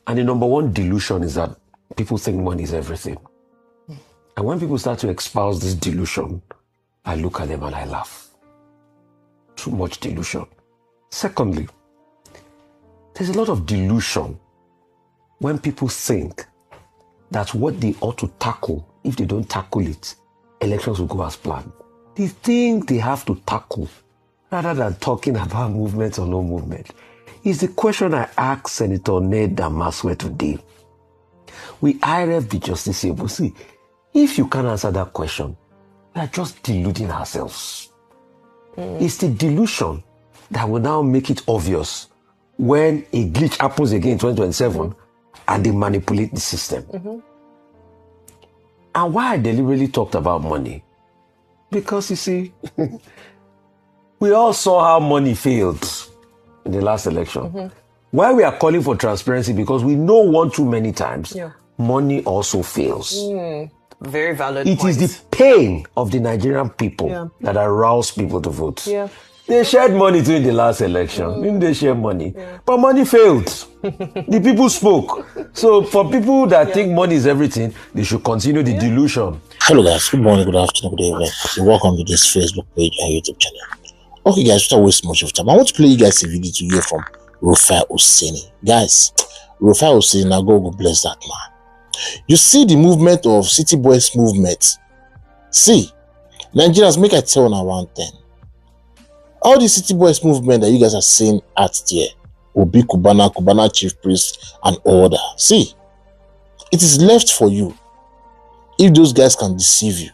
And the number one delusion is that people think money is everything. And when people start to espouse this delusion, I look at them and I laugh. Too much delusion. Secondly, there's a lot of delusion when people think that what they ought to tackle, if they don't tackle it, elections will go as planned. They think they have to tackle, rather than talking about movement or no movement, is the question I asked Senator Ned Damaswe today. Will IRF be justiciable? See, if you can't answer that question, we are just deluding ourselves. It's the delusion that will now make it obvious when a glitch happens again in 2027 and they manipulate the system. And why I deliberately talked about money? Because you see, we all saw how money failed in the last election. Why we are calling for transparency? Because we know one too many times, money also fails. Very valid It point. is the pain of the Nigerian people that arouse people to vote. Yeah. They shared money during the last election. Didn't they share money? But money failed. The people spoke. So for people that think money is everything, they should continue the delusion. Hello guys, good morning, good afternoon, good evening. Welcome to this Facebook page and YouTube channel. Okay guys, without wasting much of time, I want to play you guys a video to hear from Rufai Oseni. Guys, Rufai Oseni, now God bless that man. You see the movement of City Boys movement. See, Nigerians, make I tell on one thing. All the City Boys movement that you guys are seeing out there, Obi Kubana, Kubana Chief Priest, and order. See, it is left for you if those guys can deceive you.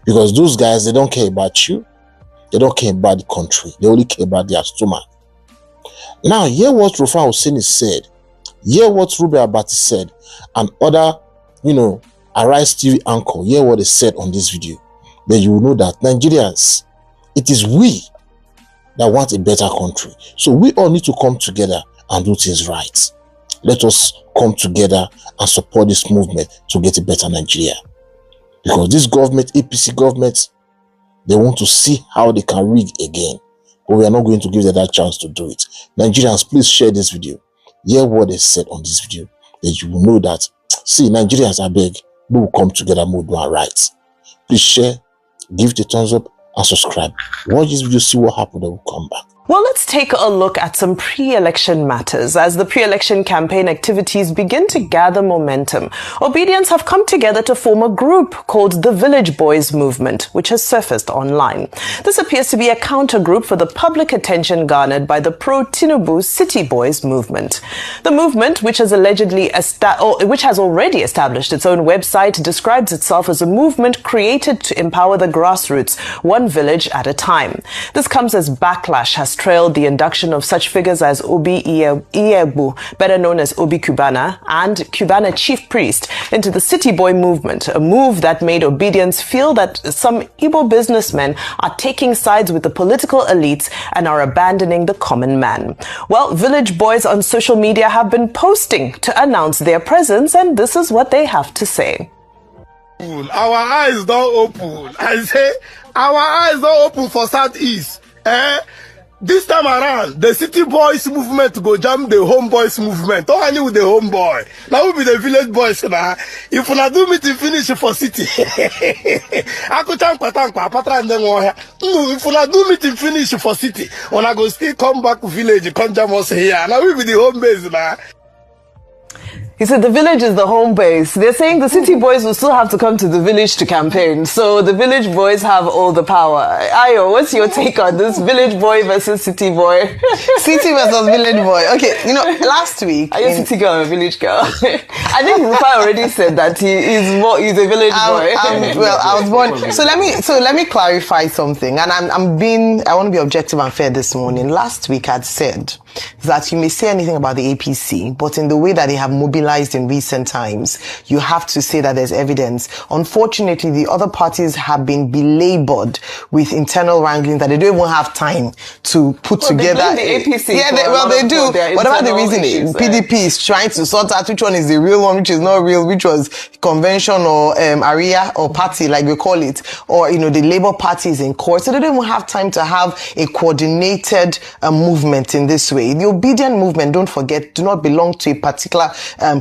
Because those guys, they don't care about you. They don't care about the country. They only care about their stomach. Now, hear what Rufai Oseni said. Hear what Ruby Abati said. And other, Arise TV anchor. Hear what they said on this video. Then you will know that Nigerians, it is we that want a better country. So we all need to come together and do things right. Let us come together and support this movement to get a better Nigeria. Because this government, APC government, they want to see how they can rig again. But we are not going to give them that chance to do it. Nigerians, please share this video. Hear what they said on this video. Then you will know that, see, Nigerians, I beg, we will come together and do our rights. Please share, give it a thumbs up, and subscribe. Watch this video, see what happened, then we'll come back. Well, let's take a look at some pre-election matters. As the pre-election campaign activities begin to gather momentum, Obedience have come together to form a group called the Village Boys Movement, which has surfaced online. This appears to be a counter-group for the public attention garnered by the pro-Tinubu City Boys Movement. The movement, which has already established its own website, describes itself as a movement created to empower the grassroots, one village at a time. This comes as backlash has trailed the induction of such figures as Obi Iyegbu, better known as Obi Kubana, and Kubana Chief Priest into the City Boy movement, a move that made Obedience feel that some Igbo businessmen are taking sides with the political elites and are abandoning the common man. Well, Village Boys on social media have been posting to announce their presence, and this is what they have to say. Our eyes don't open. I say, our eyes don't open for Southeast. This time around, the City Boys movement go jam the Homeboys movement. Don't hang with the Homeboy. Now will be the Village Boys now. If we do meeting finish for City, I could tank patra and then if we do meeting finish for City, when I go still come back to village, come jam us here. Now will be the home base now. He said the village is the home base. They're saying the City Boys will still have to come to the village to campaign. So the Village Boys have all the power. Ayo, what's your take on this Village Boy versus City Boy? City versus Village Boy. Okay, last week... Are you a city girl or a village girl? I think Rufai already said that he's a village boy. Well, I was born... So let me clarify something. And I want to be objective and fair this morning. Last week I'd said that you may say anything about the APC, but in the way that they have mobilized mobilized in recent times, you have to say that there's evidence. Unfortunately, the other parties have been belabored with internal wrangling that they don't even have time to put together. They blame the APC. Yeah, they do. Whatever the reason is, PDP is trying to sort out which one is the real one, which is not real, which was convention or area or party, like we call it, or the Labour Party is in court, so they don't even have time to have a coordinated movement in this way. The obedient movement, don't forget, do not belong to a particular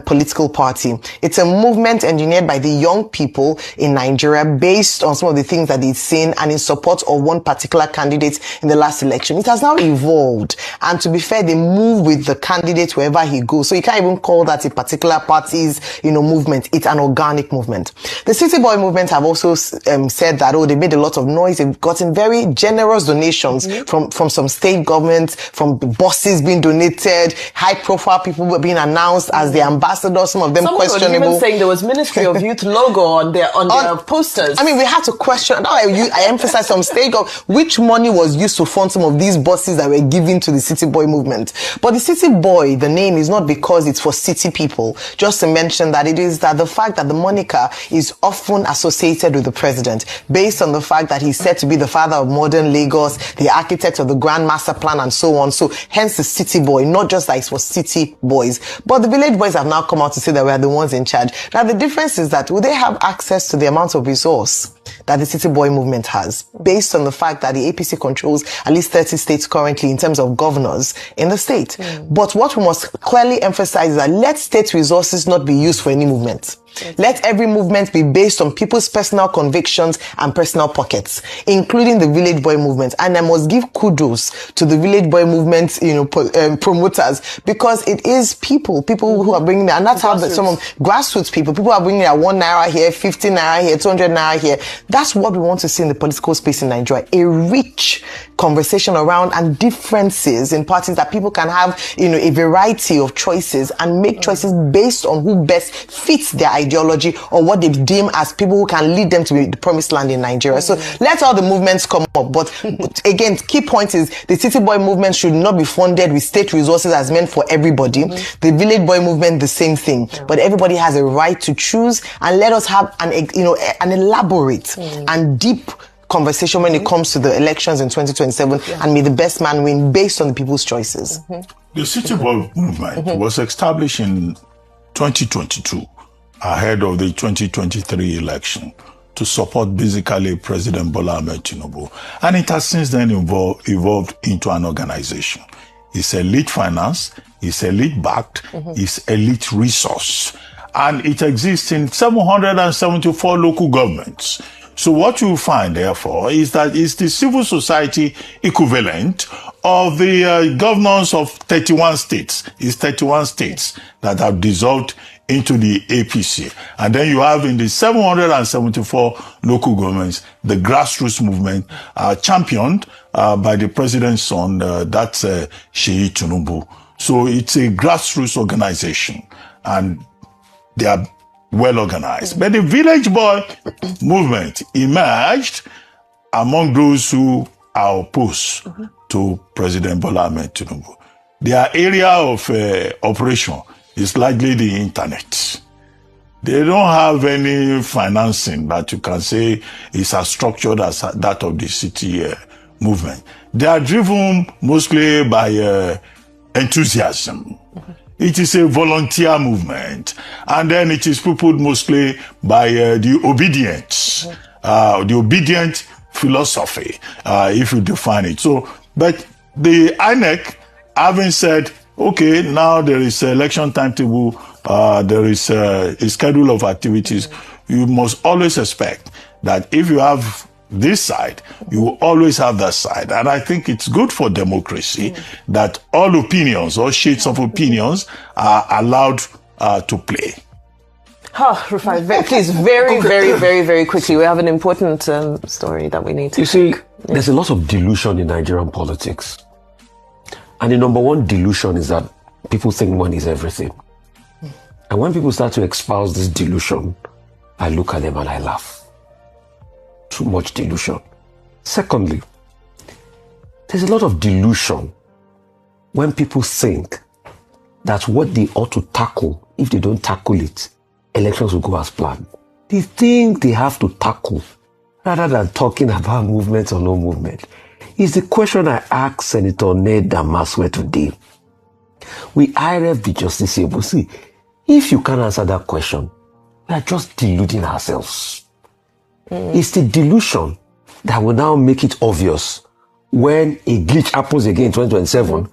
political party. It's a movement engineered by the young people in Nigeria based on some of the things that they've seen and in support of one particular candidate in the last election. It has now evolved, and to be fair, they move with the candidate wherever he goes. So you can't even call that a particular party's movement. It's an organic movement. The City Boy movement have also said that they made a lot of noise. They've gotten very generous donations from some state governments, from buses being donated, high profile people were being announced as the ambassadors, some of them questionable. Were even saying there was Ministry of Youth logo on their posters. I mean, we had to question. I emphasize some state government, which money was used to fund some of these buses that were given to the City Boy movement. But the City Boy, the name is not because it's for city people. Just to mention that it is that the fact that the moniker is often associated with the president, based on the fact that he's said to be the father of modern Lagos, the architect of the Grand Master Plan, and so on. So hence the City Boy, not just that it's for city boys. But the village boys have now come out to say that we are the ones in charge. Now the difference is that will they have access to the amount of resource that the City Boy movement has, based on the fact that the APC controls at least 30 states currently in terms of governors in the state. But what we must clearly emphasize is that let state resources not be used for any movement. Let every movement be based on people's personal convictions and personal pockets, including the Village Boy movement. And I must give kudos to the Village Boy movement, promoters, because it is people who are bringing, and that's how some of grassroots people are bringing their 1 naira here, 50 naira here, 200 naira here. That's what we want to see in the political space in Nigeria. A rich conversation around and differences in parties that people can have, a variety of choices and make choices based on who best fits their ideology or what they deem as people who can lead them to the promised land in Nigeria. So let all the movements come up. But again, key point is the City Boy movement should not be funded with state resources as meant for everybody. The Village Boy movement, the same thing. But everybody has a right to choose, and let us have an elaborate and deep conversation when it comes to the elections in 2027, and may the best man win based on the people's choices. The City Boy movement was established in 2022 ahead of the 2023 election to support basically President Bola Ahmed Tinubu, and it has since then evolved into an organization. It's elite finance, it's elite backed, it's elite resource, and it exists in 774 local governments. So what you find, therefore, is that it's the civil society equivalent of the governors of 31 states. It's 31 states that have dissolved into the APC. And then you have in the 774 local governments, the grassroots movement championed by the president's son, that's Sheyi Tinubu. So it's a grassroots organization, and they are well organized. But the Village Boy movement emerged among those who are opposed to President Bola Ahmed Tinubu. Their area of operation is largely the internet. They don't have any financing that you can say is as structured as that of the city movement. They are driven mostly by enthusiasm. It is a volunteer movement, and then it is peopled mostly by the obedient philosophy, if you define it. So, but the INEC, having said, okay, now there is an election timetable, there is a schedule of activities, you must always expect that if you have this side, you will always have that side. And I think it's good for democracy that all opinions, all shades of opinions are allowed to play. Rufai, please, very, very, very, very quickly. We have an important story that we need to see, there's a lot of delusion in Nigerian politics. And the number one delusion is that people think money is everything. And when people start to espouse this delusion, I look at them and I laugh. Too much delusion. Secondly, there's a lot of delusion when people think that what they ought to tackle if they don't tackle it, elections will go as planned. The thing they have to tackle, rather than talking about movement or no movement, is the question I asked Senator Ned Damaswe today. We IRF be justiciable. See, if you can't answer that question, we are just deluding ourselves. It's the delusion that will now make it obvious when a glitch happens again in 2027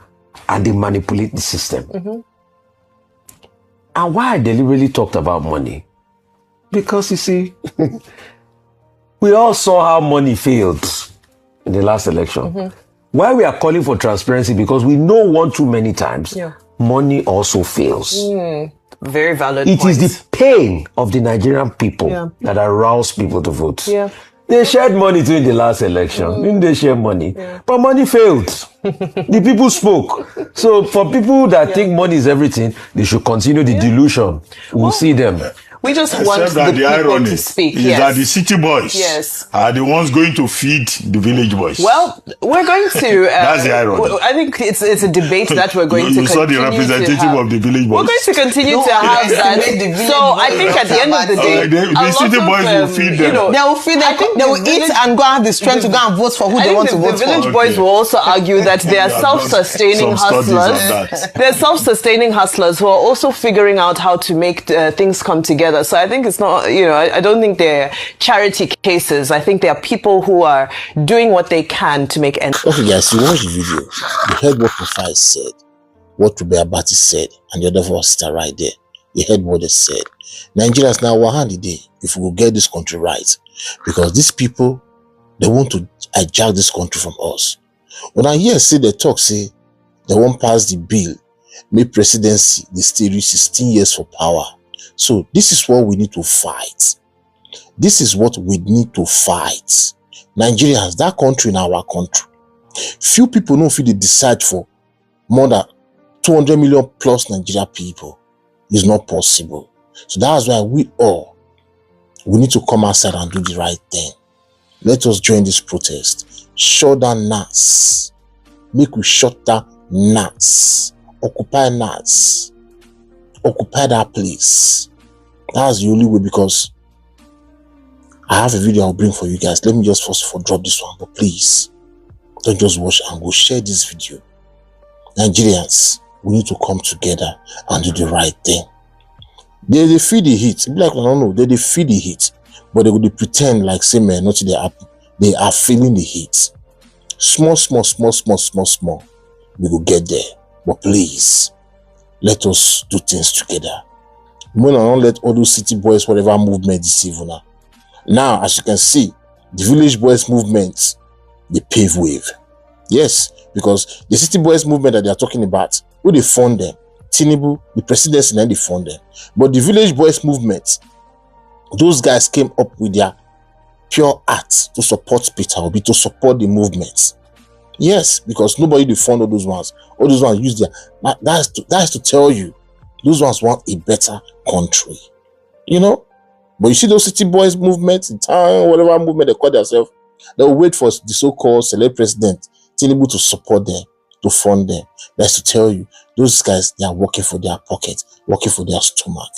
and they manipulate the system. And why I deliberately talked about money? Because you see, we all saw how money failed in the last election. Why we are calling for transparency? Because we know one too many times, money also fails. Very valid It point. is the pain of the Nigerian people that arouse people to vote. Yeah. They shared money during the last election. Didn't they share money? But money failed. The people spoke. So for people that think money is everything, they should continue the delusion. We'll see them. We just want Except the that the people irony to speak. is that the city boys are the ones going to feed the village boys. Well, we're going to. That's the irony. I think it's a debate that we're going to You saw the continue representative to have. of the village boys. We're going to continue to have that. So I think at the end of the day, the city boys will feed them. They will feed them. They will eat and go and have the strength to go and vote for who they want to vote the village for. boys will also argue that they are self-sustaining some studies on hustlers. that. They're self-sustaining hustlers who are also figuring out how to make things come together. So I think it's not, I don't think they're charity cases. I think they are people who are doing what they can to make ends. Okay, guys, you watched the video. You heard what Rufai said, what Ruben Abati said, and the other sister right there. You heard what they said. Nigerians now, one hand the day if we will get this country right, because these people, they want to hijack this country from us. When I hear say they talk, say they won't pass the bill, make presidency, they still reach 16 years for power. So this is what we need to fight. This is what we need to fight. Nigerians, that country in our country. Few people know if they decide for more than 200 million plus Nigeria people. It's not possible. So that's why we need to come outside and do the right thing. Let us join this protest. Shut down NAS. Make we shut down NAS. Occupy NAS. Occupy that place. That's the only way, because I have a video I'll bring for you guys. Let me just first of all drop this one, but please don't just watch and go share this video. Nigerians, we need to come together and do the right thing. They feel the heat. It be like, I don't know, they feel the heat, but they would pretend like say man, nothing they are feeling the heat. Small. We will get there. But please, let us do things together. We don't let all those city boys, whatever movement deceive now. Now, as you can see, the village boys movement, they pave wave. Yes, because the city boys movement that they are talking about, who they fund them? Tinubu, the presidency, and they fund them. But the village boys movement, those guys came up with their pure heart to support Peter Obi, to support the movement. Yes, because nobody they fund all those ones. All those ones use their. That's to tell you, those ones want a better country. But you see those city boys movement, in town, whatever movement they call themselves, they will wait for the so-called select president Tinubu to support them, to fund them. That's to tell you, those guys, they are working for their pocket, working for their stomach.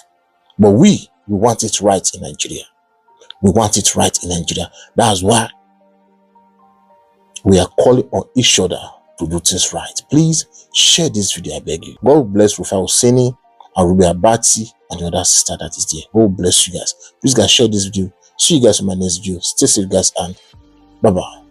But we want it right in Nigeria. We want it right in Nigeria. That's why we are calling on each other to do things right. Please share this video, I beg you. God bless Rufai Oseni and Ruben Abati and the other sister that is there. God bless you guys. Please guys, share this video. See you guys in my next video. Stay safe guys, and bye-bye.